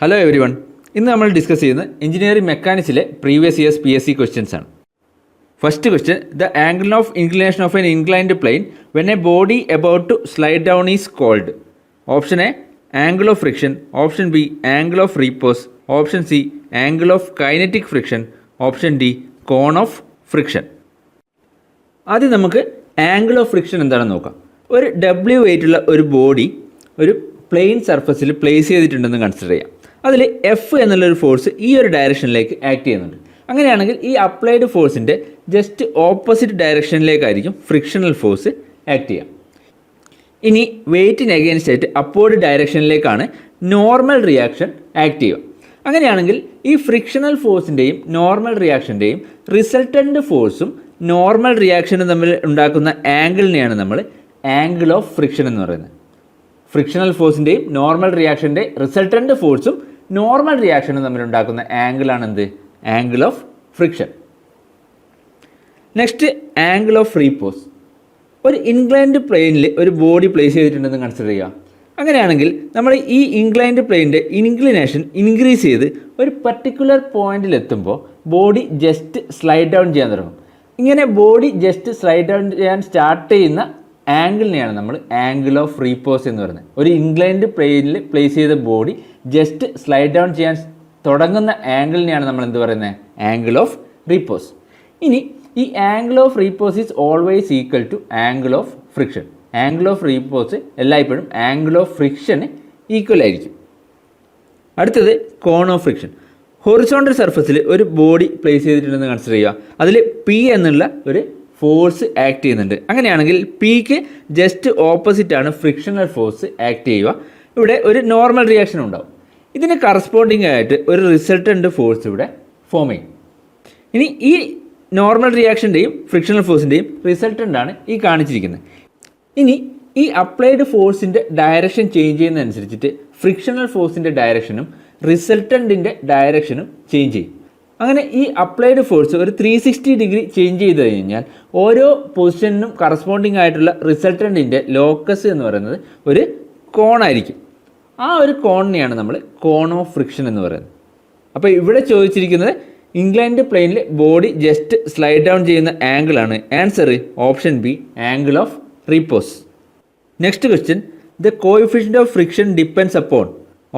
Hello every one. ഇന്ന് നമ്മൾ discuss ചെയ്യുന്നത് എഞ്ചിനീയറിംഗ് മെക്കാനിക്സിലെ പ്രീവിയസ് ഇയേഴ്സ് PSC ക്വസ്റ്റ്യൻസ് ആണ്. First question, the angle of inclination of an inclined plane when a body about to slide down is called. Option A angle of friction, option B angle of repose, option C angle of kinetic friction, option D cone of friction. ആദ്യം നമുക്ക് angle of friction എന്താണെന്ന് നോക്കാം. ഒരു W വെയിറ്റുള്ള ഒരു body ഒരു plain സർഫസിൽ place ചെയ്തിട്ടുണ്ടെന്ന് consider ചെയ്യാം. അതിൽ F എന്നുള്ളൊരു ഫോഴ്സ് ഈ ഒരു ഡയറക്ഷനിലേക്ക് ആക്ട് ചെയ്യുന്നുണ്ട്. അങ്ങനെയാണെങ്കിൽ ഈ അപ്ലൈഡ് ഫോഴ്സിൻ്റെ ജസ്റ്റ് ഓപ്പോസിറ്റ് ഡയറക്ഷനിലേക്കായിരിക്കും ഫ്രിക്ഷണൽ ഫോഴ്സ് ആക്ട് ചെയ്യുക. ഇനി വെയിറ്റിന് അഗെയിൻസ്റ്റ് ആയിട്ട് അപ്വേർഡ് ഡയറക്ഷനിലേക്കാണ് നോർമൽ റിയാക്ഷൻ ആക്ട് ചെയ്യുക. അങ്ങനെയാണെങ്കിൽ ഈ ഫ്രിക്ഷണൽ ഫോഴ്സിൻ്റെയും നോർമൽ റിയാക്ഷൻ്റെയും റിസൾട്ടൻ്റ് ഫോഴ്സും നോർമൽ റിയാക്ഷനും തമ്മിൽ ഉണ്ടാക്കുന്ന ആംഗിളിനെയാണ് നമ്മൾ ആംഗിൾ ഓഫ് ഫ്രിക്ഷൻ എന്ന് പറയുന്നത്. ഫ്രിക്ഷണൽ ഫോഴ്സിൻ്റെയും നോർമൽ റിയാക്ഷൻ്റെ റിസൾട്ടൻ്റ് ഫോഴ്സും നോർമൽ റിയാക്ഷനും തമ്മിലുണ്ടാക്കുന്ന ആംഗിളാണ് എന്ത്? Angle of friction. Next, angle of repose. ഒരു ഇൻക്ലൈൻഡ് പ്ലെയിനിൽ ഒരു ബോഡി പ്ലേസ് ചെയ്തിട്ടുണ്ടെന്ന് കൺസിഡർ ചെയ്യുക. അങ്ങനെയാണെങ്കിൽ നമ്മൾ ഈ ഇൻക്ലൈൻഡ് പ്ലെയിൻ്റെ ഇൻക്ലിനേഷൻ ഇൻക്രീസ് ചെയ്ത് ഒരു പർട്ടിക്കുലർ പോയിന്റിലെത്തുമ്പോൾ ബോഡി ജസ്റ്റ് സ്ലൈഡ് ഡൗൺ ചെയ്യാൻ തുടങ്ങും. ഇങ്ങനെ ബോഡി ജസ്റ്റ് സ്ലൈഡ് ഡൗൺ ചെയ്യാൻ സ്റ്റാർട്ട് ചെയ്യുന്ന ആംഗിളിനെയാണ് നമ്മൾ ആംഗിൾ ഓഫ് റീപോസ് എന്ന് പറയുന്നത്. ഒരു ഇൻക്ലൈൻഡ് പ്ലെയിനിൽ പ്ലേസ് ചെയ്ത ബോഡി ജസ്റ്റ് സ്ലൈഡ് ഡൗൺ ചെയ്യാൻ തുടങ്ങുന്ന ആംഗിളിനെയാണ് നമ്മൾ എന്ത് പറയുന്നത്? Angle of repose. ഇനി ഈ angle of repose is always equal to angle of friction. Angle of repose എല്ലായ്പ്പോഴും ആംഗിൾ ഓഫ് ഫ്രിക്ഷന് ഈക്വൽ ആയിരിക്കും. അടുത്തത് കോൺ ഓഫ് ഫ്രിക്ഷൻ. ഹൊറിസോണ്ടൽ സർഫസിൽ ഒരു ബോഡി പ്ലേസ് ചെയ്തിട്ടുണ്ടെന്ന് കൺസിഡർ ചെയ്യുക. അതിൽ P എന്നുള്ള ഒരു ഫോഴ്സ് ആക്ട് ചെയ്യുന്നുണ്ട്. അങ്ങനെയാണെങ്കിൽ Pക്ക് ജസ്റ്റ് ഓപ്പോസിറ്റാണ് ഫ്രിക്ഷണൽ ഫോഴ്സ് ആക്ട് ചെയ്യുക. ഇവിടെ ഒരു നോർമൽ റിയാക്ഷൻ ഉണ്ടാവും. ഇതിന് കറസ്പോണ്ടിങ് ആയിട്ട് ഒരു റിസൾട്ടൻ്റ് ഫോഴ്സ് ഇവിടെ ഫോം ചെയ്യും. ഇനി ഈ നോർമൽ റിയാക്ഷൻ്റെയും ഫ്രിക്ഷണൽ ഫോഴ്സിൻ്റെയും റിസൾട്ടൻ്റാണ് ഈ കാണിച്ചിരിക്കുന്നത്. ഇനി ഈ അപ്ലൈഡ് ഫോഴ്സിൻ്റെ ഡയറക്ഷൻ ചേഞ്ച് ചെയ്യുന്നതനുസരിച്ചിട്ട് ഫ്രിക്ഷണൽ ഫോഴ്സിൻ്റെ ഡയറക്ഷനും റിസൾട്ടൻറ്റിൻ്റെ ഡയറക്ഷനും ചേഞ്ച് ചെയ്യും. അങ്ങനെ ഈ അപ്ലൈഡ് ഫോഴ്സ് ഒരു 360 ഡിഗ്രി ചേഞ്ച് ചെയ്ത് കഴിഞ്ഞാൽ ഓരോ പൊസിഷനും കറസ്പോണ്ടിങ് ആയിട്ടുള്ള റിസൾട്ടൻറ്റിൻ്റെ ലോക്കസ് എന്ന് പറയുന്നത് ഒരു കോണായിരിക്കും. ആ ഒരു കോണിനെയാണ് നമ്മൾ കോൺ ഓഫ് ഫ്രിക്ഷൻ എന്ന് പറയുന്നത്. അപ്പോൾ ഇവിടെ ചോദിച്ചിരിക്കുന്നത് ഇൻക്ലൈൻഡ് പ്ലെയിനിൽ ബോഡി ജസ്റ്റ് സ്ലൈഡ് ഡൗൺ ചെയ്യുന്ന ആംഗിളാണ്. Answer option B, angle of repose. Next question, the coefficient of friction depends upon.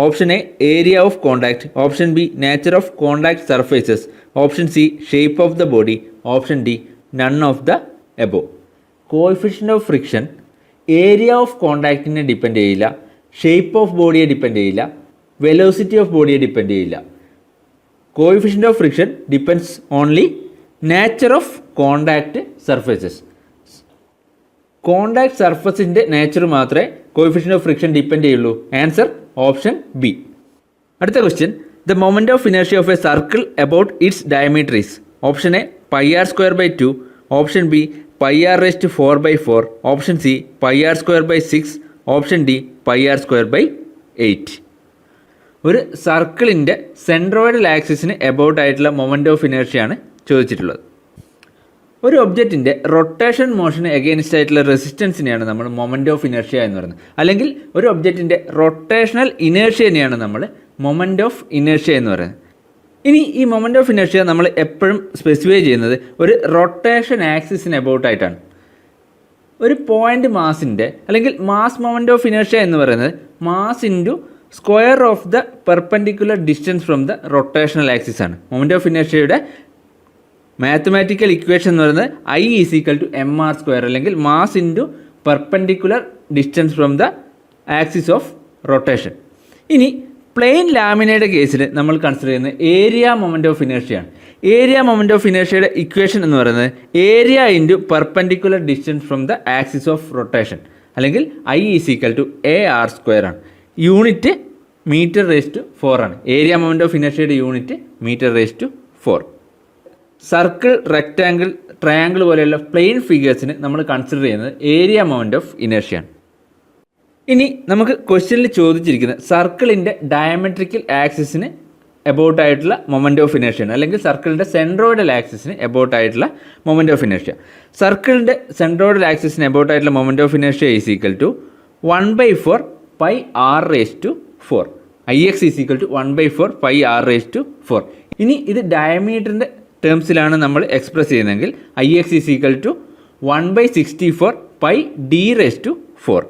Option A area of contact, option B nature of contact surfaces, option C shape of the body, option D none of the above. Coefficient of friction area of കോണ്ടാക്റ്റിനെ depend ചെയ്യില്ല, shape of ബോഡിയെ depend ചെയ്യില്ല, velocity of ബോഡിയെ depend ചെയ്യില്ല. Coefficient of friction depends only nature of contact surfaces. Contact സർഫസിൻ്റെ nature മാത്രമേ coefficient of friction depend ചെയ്യുള്ളൂ. Answer option B. അടുത്ത question, the moment of inertia of a circle about its diameter is. Option A πr²/2, option B πr⁴/4, option C πr²/6, option D πr²/8. ഒരു സർക്കിളിൻ്റെ centroidal ആക്സിസിന് about ആയിട്ടുള്ള moment of ഇനേർഷ്യയാണ് ചോദിച്ചിട്ടുള്ളത്. ഒരു ഒബ്ജക്റ്റിൻ്റെ rotation മോഷന് against ആയിട്ടുള്ള റെസിസ്റ്റൻസിനെയാണ് നമ്മൾ മൊമെൻറ്റ് ഓഫ് ഇനേർഷ്യ എന്ന് പറയുന്നത്. അല്ലെങ്കിൽ ഒരു ഒബ്ജക്റ്റിൻ്റെ റൊട്ടേഷണൽ ഇനേർഷ്യനെയാണ് നമ്മൾ മൊമെൻറ്റ് ഓഫ് ഇനേർഷ്യ എന്ന് പറയുന്നത്. ഇനി ഈ മൊമെൻറ്റ് ഓഫ് ഇനേർഷ്യ നമ്മൾ എപ്പോഴും സ്പെസിഫൈ ചെയ്യുന്നത് ഒരു റൊട്ടേഷൻ ആക്സിസിന് എബൌട്ടായിട്ടാണ്. ഒരു പോയിൻ്റ് മാസിൻ്റെ അല്ലെങ്കിൽ മാസ് മൊമെൻറ്റ് ഓഫ് ഇനേർഷ്യ എന്ന് പറയുന്നത് mass into square of the perpendicular distance from the rotational axis ആണ്. മൊമെൻറ്റ് ഓഫ് ഇനേർഷ്യയുടെ മാത്തമാറ്റിക്കൽ ഇക്വേഷൻ എന്ന് പറയുന്നത് I = mr² അല്ലെങ്കിൽ mass into perpendicular distance from the axis of rotation. ഇനി plane ലാമിനയുടെ കേസിൽ നമ്മൾ കൺസിഡർ ചെയ്യുന്നത് ഏരിയ മൊമെൻറ്റ് ഓഫ് ഇനേർഷ്യയാണ്. ഏരിയ മൊമെൻറ്റ് ഓഫ് ഇനേർഷ്യയുടെ ഇക്വേഷൻ എന്ന് പറയുന്നത് area into perpendicular distance from the axis of rotation അല്ലെങ്കിൽ I = AR² ആണ്. യൂണിറ്റ് m/4 ആണ്. ഏരിയ മൊമെൻറ്റ് ഓഫ് ഇനേർഷ്യയുടെ unit m/4. Circle, rectangle, triangle പോലെയുള്ള പ്ലെയിൻ ഫിഗേഴ്സിന് നമ്മൾ കൺസിഡർ ചെയ്യുന്നത് ഏരിയ മൊമെൻറ്റ് ഓഫ് ഇനേർഷ്യയാണ്. ഇനി നമുക്ക് ക്വസ്റ്റ്യനിൽ ചോദിച്ചിരിക്കുന്ന സർക്കിളിൻ്റെ ഡയമെട്രിക്കൽ ആക്സിസിന് എബൌട്ട് ആയിട്ടുള്ള മൊമെൻറ്റ് ഓഫ് ഇനേർഷ്യയാണ്. അല്ലെങ്കിൽ സർക്കിളിൻ്റെ സെൻട്രോയിഡൽ ആക്സിസിന് എബൌട്ട് ആയിട്ടുള്ള മൊമെൻറ്റ് ഓഫ് ഇനേർഷ്യ. സർക്കിളിൻ്റെ സെൻട്രോയിഡൽ ആക്സിസിന് എബൌട്ട് ആയിട്ടുള്ള moment of inertia is equal to 1/4 πr⁴. IX is equal to 1/4 pi R raise to 4. ഇനി ഇത് ഡയമീറ്ററിൻ്റെ ടേംസിലാണ് നമ്മൾ എക്സ്പ്രസ് ചെയ്യുന്നതെങ്കിൽ IX is equal to 1/64 pi D raise to 4.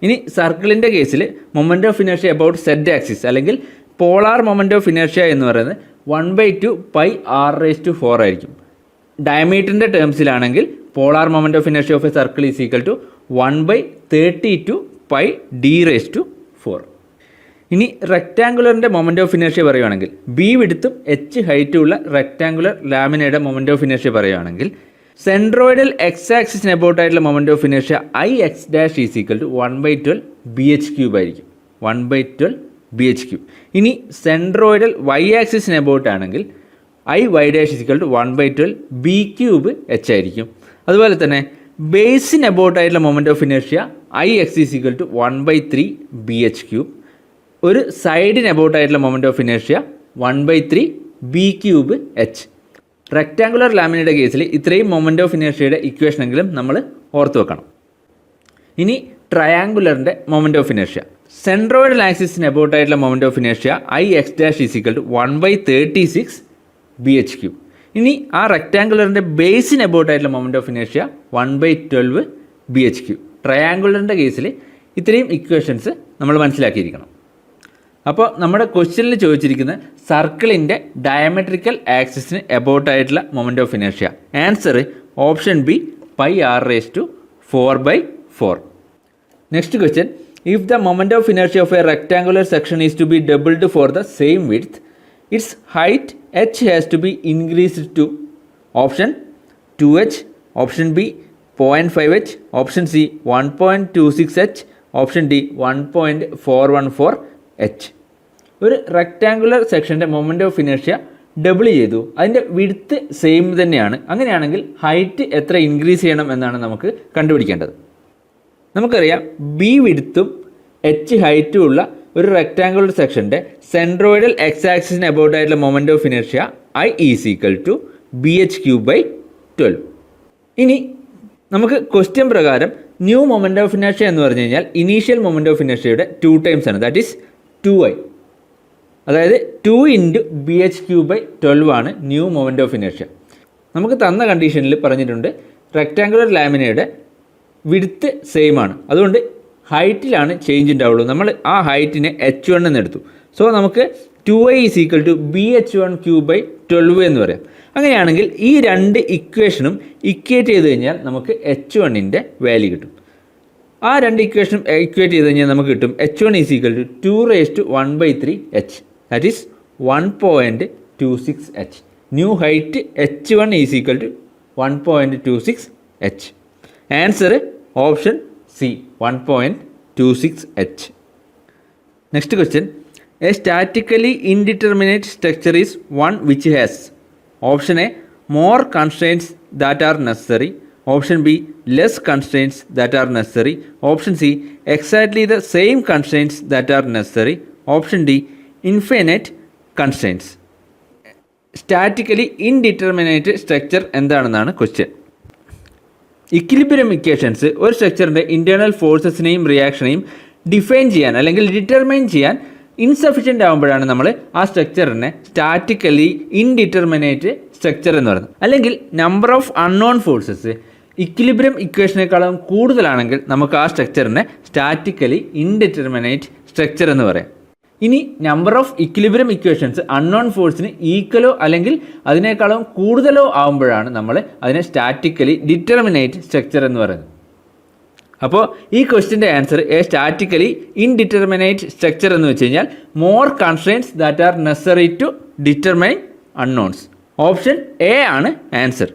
ഇനി സർക്കിളിൻ്റെ കേസിൽ moment of inertia about Z axis അല്ലെങ്കിൽ പോളാർ മൊമെൻ്റ് ഓഫ് ഇനേർഷ്യ എന്ന് പറയുന്നത് 1/2 പൈ ആർ റേസ് ടു 4 ആയിരിക്കും. ഡയമീറ്ററിൻ്റെ ടേംസിലാണെങ്കിൽ polar moment of inertia of a circle is equal to 1/32 pi D raise to 4. ഇനി റെക്റ്റാങ്കുലറിൻ്റെ മൊമെൻ്റ് ഓഫ് ഇനേർഷ്യ പറയുകയാണെങ്കിൽ B വിഡ്ത്തും എച്ച് ഹൈറ്റും ഉള്ള റെക്റ്റാങ്കുലർ ലാമിനയുടെ മൊമെൻ്റ് ഓഫ് ഇനേർഷ്യ പറയുകയാണെങ്കിൽ സെൻട്രോയിഡൽ എക്സ് ആക്സിസിന് അബൌട്ട് ആയിട്ടുള്ള moment of inertia IX' is equal to 1/12 BH³ ആയിരിക്കും. 1/12 BH³. ഇനി സെൻട്രോയിഡൽ വൈ ആക്സിസിന് അബൌട്ട് ആണെങ്കിൽ IY' is equal to 1/12 B³ ആയിരിക്കും. അതുപോലെ തന്നെ ബേസിന് അബൌട്ട് ആയിട്ടുള്ള moment of inertia IX is equal to 1/3 BH³. ഒരു സൈഡിന് അബൌട്ട് ആയിട്ടുള്ള moment of inertia 1/3 B³H. Rectangular ലാമിനയുടെ കേസിൽ ഇത്രയും മൊമെൻ്റ് ഓഫ് ഇനേർഷ്യയുടെ ഇക്വേഷനെങ്കിലും നമ്മൾ ഓർത്ത് വെക്കണം. ഇനി ട്രയാങ്കുലറിൻ്റെ മൊമെൻ്റ് ഓഫ് ഇനേർഷ്യ സെൻട്രോയിഡൽ ആക്സിസിന് അബൌട്ട് ആയിട്ടുള്ള moment of inertia IX' is equal to 1/36 BH³. ഇനി ആ റെക്റ്റാങ്കുലറിൻ്റെ ബേസിന് അബൌട്ട് ആയിട്ടുള്ള മൊമെൻ്റ് ഓഫ് ഇനേർഷ്യ 1/12 BH³. ട്രയാങ്കുലറിൻ്റെ കേസിൽ ഇത്രയും ഇക്വേഷൻസ് നമ്മൾ മനസ്സിലാക്കിയിരിക്കണം. അപ്പോൾ നമ്മുടെ ക്വസ്റ്റ്യനിൽ ചോദിച്ചിരിക്കുന്ന സർക്കിളിൻ്റെ ഡയമെട്രിക്കൽ ആക്സിസിന് അബൌട്ട് ആയിട്ടുള്ള moment of inertia answer option B pi R raise to 4/4. Next question, if the moment of inertia of a rectangular section is to be doubled for the same width, its height h has to be increased to option 2h, option B 0.5h, option C 1.26h, option D 1.414h. ഒരു rectangular സെക്ഷൻ്റെ moment of inertia double ചെയ്തു, അതിൻ്റെ width same തന്നെയാണ്. അങ്ങനെയാണെങ്കിൽ height എത്ര increase ചെയ്യണം എന്നാണ് നമുക്ക് കണ്ടുപിടിക്കേണ്ടത്. നമുക്കറിയാം ബി വിഡ്ത്തും എച്ച് ഹൈറ്റും ഉള്ള ഒരു റെക്റ്റാങ്കുലർ സെക്ഷൻ്റെ സെൻട്രോയിഡൽ എക്സ് ആക്സിസിന് അബൌട്ട് ആയിട്ടുള്ള moment of inertia I is equal to BH³/12. ഇനി നമുക്ക് ക്വസ്റ്റ്യൻ പ്രകാരം ന്യൂ മൊമെൻ്റ് ഓഫ് ഇനേർഷ്യ എന്ന് പറഞ്ഞു കഴിഞ്ഞാൽ ഇനീഷ്യൽ മൊമെൻ്റ് ഓഫ് ഇനേർഷ്യയുടെ 2 ടൈംസ് ആണ്, ദാറ്റ് ഈസ് 2i. അതായത് 2 × BH³/12 ആണ് ന്യൂ മൊമെൻ്റ് ഓഫ് ഇനേർഷ്യ. നമുക്ക് തന്ന കണ്ടീഷനിൽ പറഞ്ഞിട്ടുണ്ട് റെക്റ്റാങ്കുലർ ലാമിനയുടെ വിഡ്ത്ത് സെയിം ആണ്, അതുകൊണ്ട് ഹൈറ്റിലാണ് ചേഞ്ച് ഉണ്ടാവുള്ളൂ. നമ്മൾ ആ ഹൈറ്റിനെ h1 എന്ന് എടുത്തു. സോ നമുക്ക് 2i is equal to BH1³ എന്ന് പറയാം. അങ്ങനെയാണെങ്കിൽ ഈ രണ്ട് ഇക്വേഷനും ഇക്വേറ്റ് ചെയ്ത് കഴിഞ്ഞാൽ നമുക്ക് h1ൻ്റെ വാല്യൂ കിട്ടും. ആ രണ്ട് ഇക്വേഷനും ഇക്വേറ്റ് ചെയ്ത് കഴിഞ്ഞാൽ നമുക്ക് കിട്ടും h1 is equal to 2⁻⁻³ that is 1.26h. New height h1 is equal to 1.26h. Answer option C 1.26h. Next question, a statically indeterminate structure is one which has option A more constraints that are necessary, option B less constraints that are necessary, option C exactly the same constraints that are necessary, option D infinite constraints. Statically indeterminate structure എന്താണെന്നാണ് question. Equilibrium equations ഒരു സ്ട്രക്ചറിൻ്റെ internal ഫോഴ്സസിനെയും റിയാക്ഷനെയും define ചെയ്യാൻ അല്ലെങ്കിൽ determine ചെയ്യാൻ insufficient ആകുമ്പോഴാണ് നമ്മൾ ആ സ്ട്രക്ചറിനെ statically indeterminate structure എന്ന് പറയുന്നത്. അല്ലെങ്കിൽ number of unknown forces equilibrium ഇക്വേഷനേക്കാളും കൂടുതലാണെങ്കിൽ നമുക്ക് ആ സ്ട്രക്ചറിനെ സ്റ്റാറ്റിക്കലി ഇൻഡിറ്റർമിനേറ്റ് സ്ട്രക്ചർ എന്ന് പറയാം. ഇനി number of equilibrium equations unknown ഫോഴ്സിന് ഈക്വലോ അല്ലെങ്കിൽ അതിനേക്കാളും കൂടുതലോ ആകുമ്പോഴാണ് നമ്മൾ അതിനെ സ്റ്റാറ്റിക്കലി ഡിറ്റർമിനേറ്റ് സ്ട്രക്ചർ എന്ന് പറയുന്നത്. അപ്പോൾ ഈ ക്വസ്റ്റ്യൻ്റെ answer A statically indeterminate structure എന്ന് വെച്ച് കഴിഞ്ഞാൽ more constraints that are necessary to determine unknowns. Option A ആണ് ആൻസർ.